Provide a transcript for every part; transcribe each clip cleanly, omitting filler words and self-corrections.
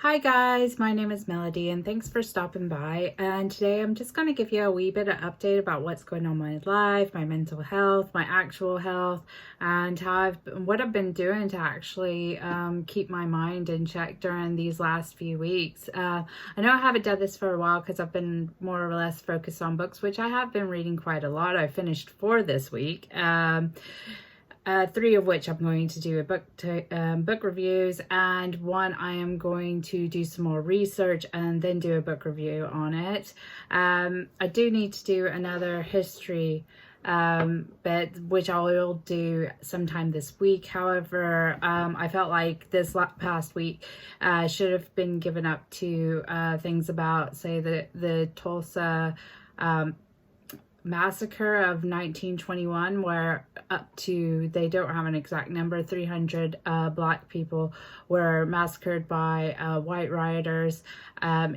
Hi guys, my name is Melody and thanks for stopping by. And today I'm just going to give you a wee bit of update about what's going on in my life, my mental health, my actual health, and what I've been doing to actually keep my mind in check during these last few weeks. I know I haven't done this for a while because I've been more or less focused on books, which I have been reading quite a lot. I finished 4 this week. 3 of which I'm going to do book reviews, and 1 I am going to do some more research and then do a book review on it. I do need to do another history bit, which I will do sometime this week. However, I felt like this past week should have been given up to things about, say, the Tulsa massacre of 1921, where they don't have an exact number, 300 black people were massacred by white rioters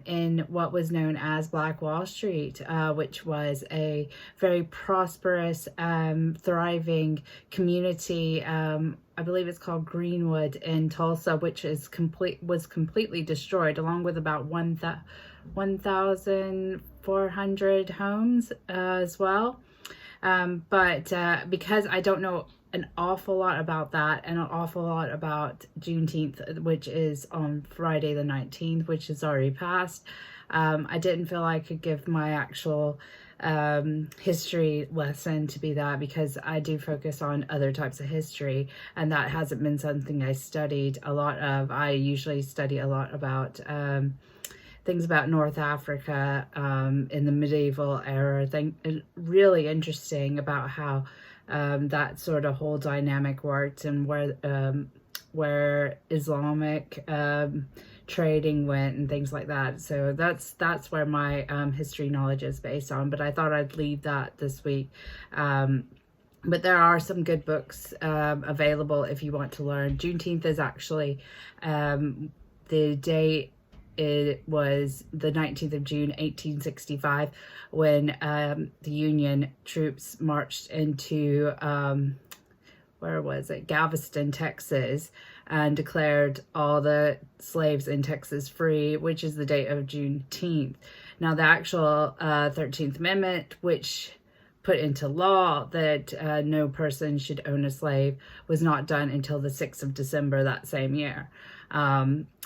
in what was known as Black Wall Street, which was a very prosperous, thriving community. I believe it's called Greenwood in Tulsa, which was completely destroyed, along with about 1,400 homes as well. But because I don't know an awful lot about that and an awful lot about Juneteenth, which is on Friday the 19th, which is already passed, I didn't feel I could give my actual history lesson to be that, because I do focus on other types of history, and that hasn't been something I studied a lot of. I usually study a lot about things about North Africa in the medieval era. Really interesting about how that sort of whole dynamic worked, and where Islamic trading went and things like that. So that's where my history knowledge is based on. But I thought I'd leave that this week. But there are some good books available if you want to learn. Juneteenth is actually the day. It was the 19th of June, 1865, when the Union troops marched into, where was it? Galveston, Texas, and declared all the slaves in Texas free, which is the date of Juneteenth. Now, the actual 13th Amendment, which put into law that no person should own a slave, was not done until the 6th of December that same year.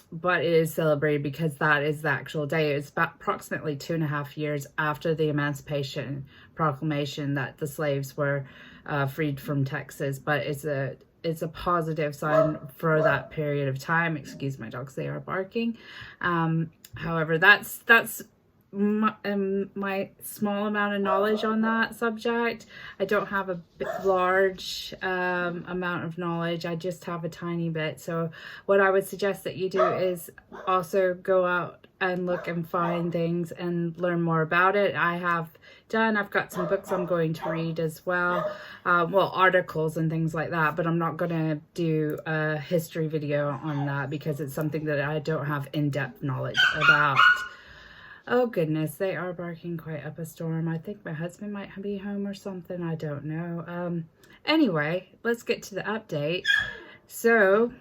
But it is celebrated because that is the actual day. It's about approximately 2.5 years after the Emancipation Proclamation that the slaves were freed from Texas. But it's a positive sign for that period of time. Excuse my dogs, they are barking. However, that's my small amount of knowledge on that subject. I don't have a large amount of knowledge. I just have a tiny bit. So what I would suggest that you do is also go out and look and find things and learn more about it. I've got some books I'm going to read as well, articles and things like that, but I'm not going to do a history video on that because it's something that I don't have in-depth knowledge about. Oh goodness, they are barking quite up a storm. I think my husband might be home or something. I don't know. Anyway, let's get to the update. So,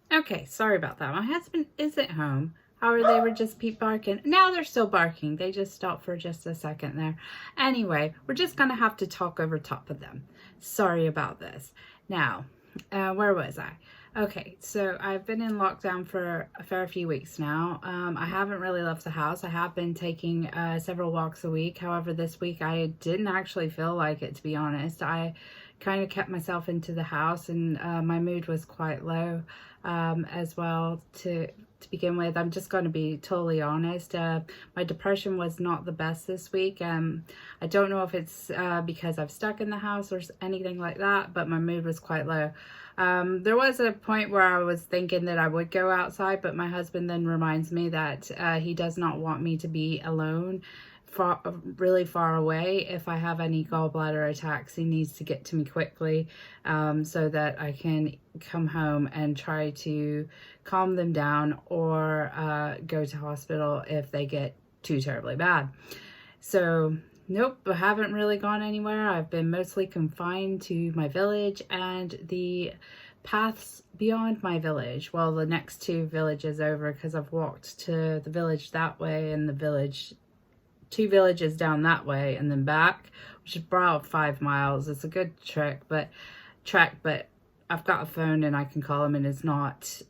okay, sorry about that. My husband isn't home. However, they were just barking. Now they're still barking. They just stopped for just a second there. Anyway, we're just going to have to talk over top of them. Sorry about this. Now, where was I? Okay, so I've been in lockdown for a fair few weeks now. I haven't really left the house. I have been taking several walks a week. However, this week I didn't actually feel like it, to be honest. I kind of kept myself into the house, and my mood was quite low as well to begin with. I'm just going to be totally honest. My depression was not the best this week. I don't know if it's because I've stuck in the house or anything like that, but my mood was quite low. There was a point where I was thinking that I would go outside, but my husband then reminds me that he does not want me to be alone, really far away. If I have any gallbladder attacks, he needs to get to me quickly so that I can come home and try to calm them down or go to hospital if they get too terribly bad. So nope, I haven't really gone anywhere. I've been mostly confined to my village and the paths beyond my village. Well, the next 2 villages over, because I've walked to the village that way and the village 2 villages down that way and then back, which is about 5 miles. It's a good trek, but I've got a phone and I can call him, and it's not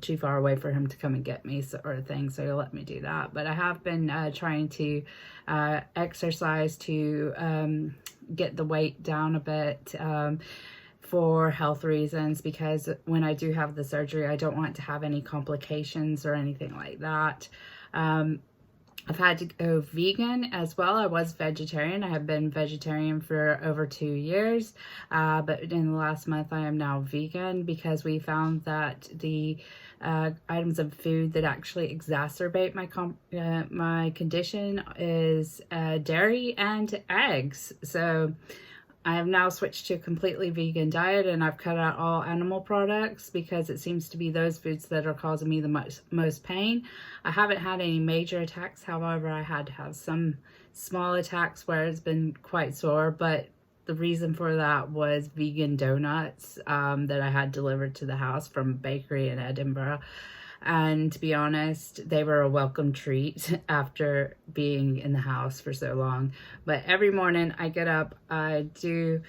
too far away for him to come and get me, sort of thing. So he'll let me do that. But I have been trying to exercise to get the weight down a bit for health reasons, because when I do have the surgery, I don't want to have any complications or anything like that. I've had to go vegan as well. I was vegetarian. I have been vegetarian for over 2 years, but in the last month I am now vegan, because we found that the items of food that actually exacerbate my condition is dairy and eggs. So I have now switched to a completely vegan diet, and I've cut out all animal products because it seems to be those foods that are causing me the most pain. I haven't had any major attacks. However, I had to have some small attacks where it's been quite sore, but the reason for that was vegan donuts that I had delivered to the house from a bakery in Edinburgh. And to be honest, they were a welcome treat after being in the house for so long. But every morning I get up, I'm going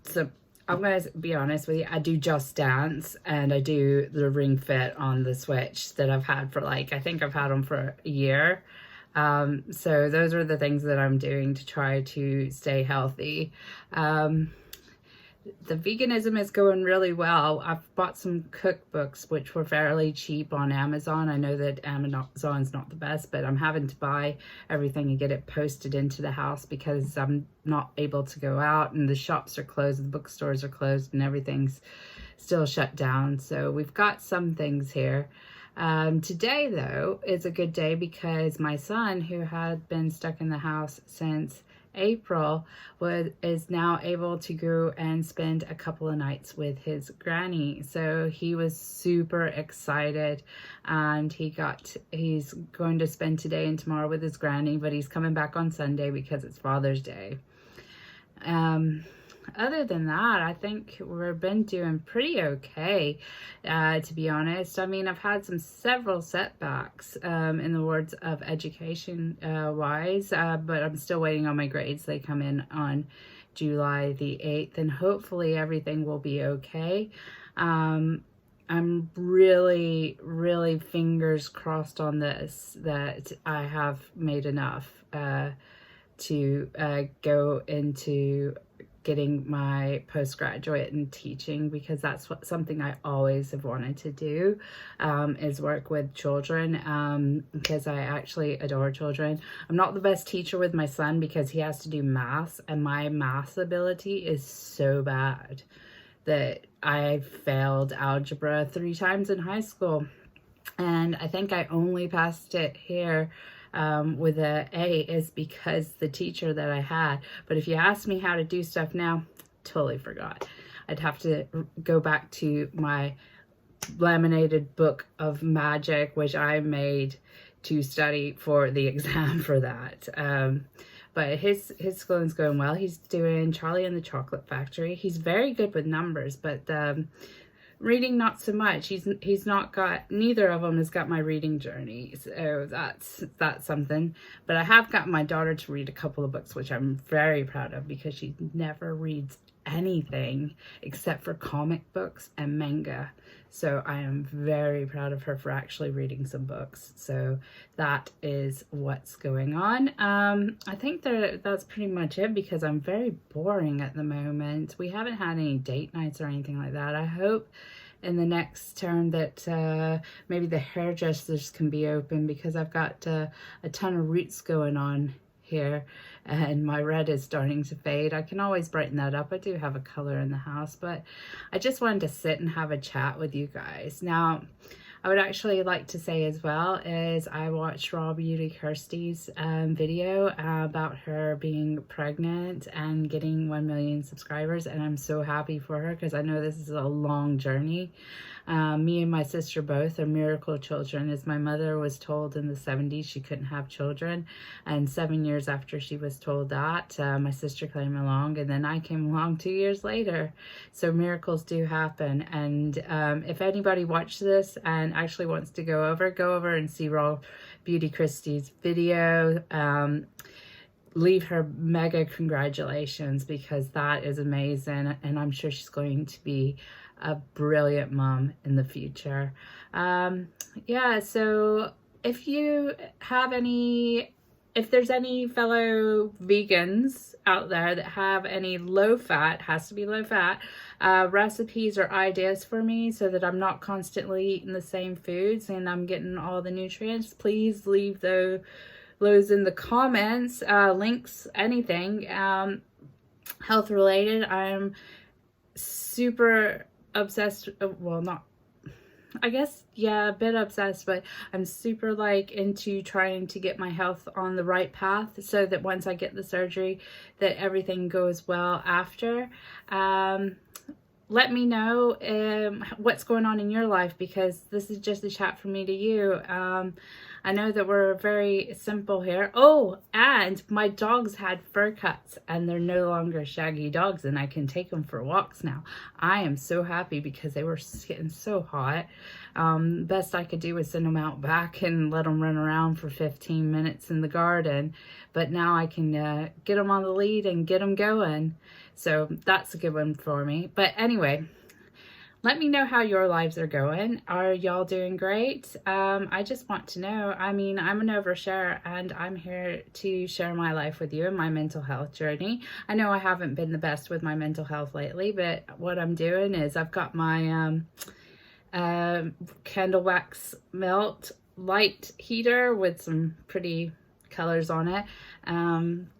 to be honest with you, I do Just Dance, and I do the Ring Fit on the Switch that I've had for I think I've had them for a year. So those are the things that I'm doing to try to stay healthy. The veganism is going really well. I've bought some cookbooks which were fairly cheap on Amazon. I know that Amazon's not the best, but I'm having to buy everything and get it posted into the house because I'm not able to go out, and the shops are closed, the bookstores are closed, and everything's still shut down. So we've got some things here. Today, though, is a good day because my son, who had been stuck in the house since April, is now able to go and spend a couple of nights with his granny. So he was super excited, and he's going to spend today and tomorrow with his granny, but he's coming back on Sunday because it's Father's Day. Other than that, I think we've been doing pretty okay, to be honest. I mean, I've had several setbacks in the words of education wise, but I'm still waiting on my grades. They come in on July the 8th, and hopefully everything will be okay. I'm really, really fingers crossed on this, that I have made enough to go into getting my postgraduate in teaching, because that's something I always have wanted to do, is work with children, because I actually adore children. I'm not the best teacher with my son because he has to do math, and my math ability is so bad that I failed algebra 3 times in high school, and I think I only passed it here with an A is because the teacher that I had. But if you ask me how to do stuff now, totally forgot. I'd have to go back to my laminated book of magic, which I made to study for the exam for that. But his schooling's going well. He's doing Charlie and the Chocolate Factory. He's very good with numbers, but reading not so much. He's not got, neither of them has got my reading journey, so that's something. But I have got my daughter to read a couple of books, which I'm very proud of, because she never reads anything except for comic books and manga. So I am very proud of her for actually reading some books. So that is what's going on. I think that's pretty much it, because I'm very boring at the moment. We haven't had any date nights or anything like that. I hope in the next term that maybe the hairdressers can be open, because I've got a ton of roots going on here, and my red is starting to fade. I can always brighten that up. I do have a color in the house, but I just wanted to sit and have a chat with you guys. Now, I would actually like to say as well is I watched Raw Beauty Kirsty's video about her being pregnant and getting 1 million subscribers, and I'm so happy for her because I know this is a long journey. Me and my sister both are miracle children, as my mother was told in the 70s she couldn't have children. And 7 years after she was told that, my sister came along, and then I came along 2 years later. So miracles do happen. And if anybody watched this and actually wants to go over and see Raw Beauty Christie's video. Leave her mega congratulations, because that is amazing, and I'm sure she's going to be a brilliant mom in the future. Yeah, so if there's any fellow vegans out there that have any low-fat, has to be low-fat, recipes or ideas for me, so that I'm not constantly eating the same foods and I'm getting all the nutrients, please leave those in the comments, links, anything health related. I'm super obsessed, well, not, I guess, yeah, a bit obsessed, but I'm super like into trying to get my health on the right path, so that once I get the surgery, that everything goes well after. Let me know what's going on in your life, because this is just a chat from me to you. I know that we're very simple here. Oh, and my dogs had fur cuts, and they're no longer shaggy dogs, and I can take them for walks now. I am so happy, because they were getting so hot. Best I could do was send them out back and let them run around for 15 minutes in the garden. But now I can get them on the lead and get them going. So that's a good one for me. But anyway, let me know how your lives are going. Are y'all doing great? I just want to know. I mean, I'm an oversharer, and I'm here to share my life with you and my mental health journey. I know I haven't been the best with my mental health lately, but what I'm doing is I've got my candle wax melt light heater with some pretty colors on it,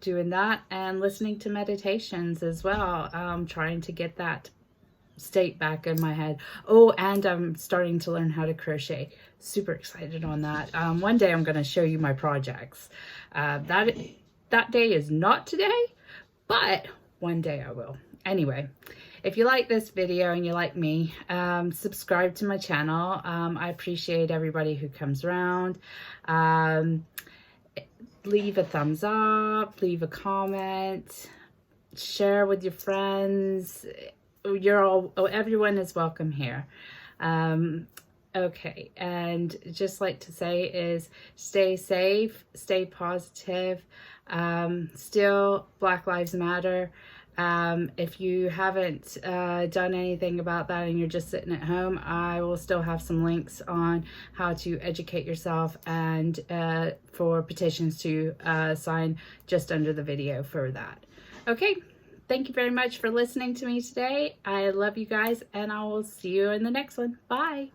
doing that and listening to meditations as well, trying to get that state back in my head. Oh, and I'm starting to learn how to crochet. Super excited on that. One day I'm going to show you my projects. That day is not today, but one day I will. Anyway, if you like this video and you like me, subscribe to my channel. I appreciate everybody who comes around. Leave a thumbs up, leave a comment, share with your friends. Everyone is welcome here. Okay, and just like to say is stay safe, stay positive. Still, Black Lives Matter. If you haven't done anything about that and you're just sitting at home, I will still have some links on how to educate yourself, and for petitions to sign just under the video for that. Okay, thank you very much for listening to me today. I love you guys, and I will see you in the next one. Bye.